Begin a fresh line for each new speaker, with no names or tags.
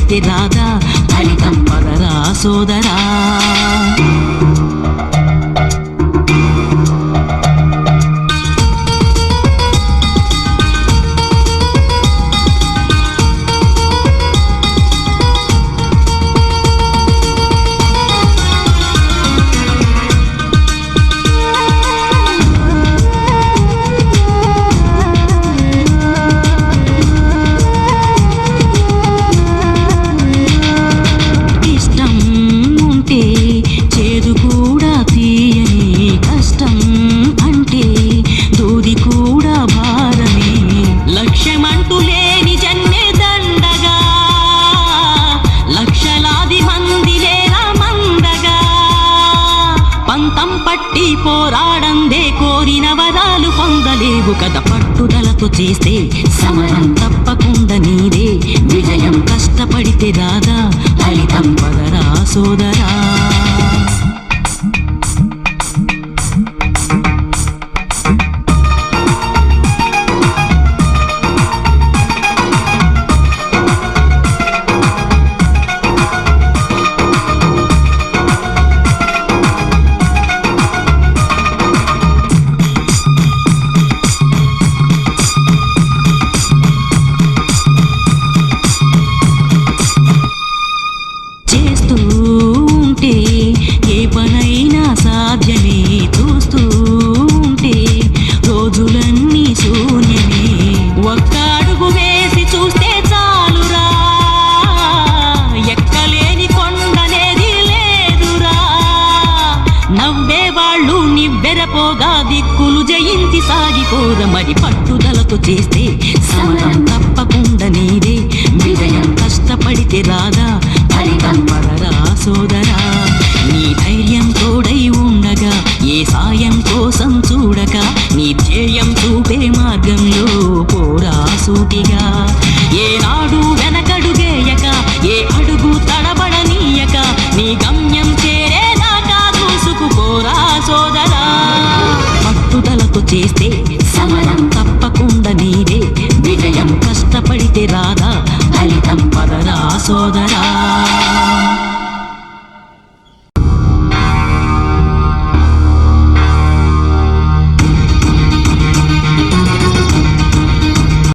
కష్టపడితే రాదా ఫలితం పదరా సోదరా. పోరాడందే కోరిన వరాలు పొందలేవు కదా, పట్టుదలతో చేస్తే సమరం తప్పకుండా నీదే విజయం. కష్టపడితే రాదా ఫలితం పదరా సోదరా. ఏ పనైనా సాధ్యమే, చూస్తూ ఉంటే రోజులన్నీ శూన్యమే. ఒక్క అడుగు వేసి చూస్తే చాలురా, ఎక్కలేని కొండనేది లేదురా. నవ్వేవాళ్ళు నివ్వెరపోగా దిక్కులు జయించి సాగిపోద. మరి పట్టుదలతో చేస్తే సమరం తప్పకుండా నీదే విజయం. కష్టపడితే రాదా ఫలితం పదరా సోదరా. నీ ధైర్యం తోడై ఉండగా ఏ సాయం కోసం చూడక, నీ ధ్యేయం చూపే మార్గంలో పోరా సూటిగా. ఏనాడు వెనకడుగేయక, ఏ అడుగు తడబడనీయక, నీ గమ్యం చేరేదాకా దూసుకుపోరా సోదరా. పట్టుదలతో చేస్తే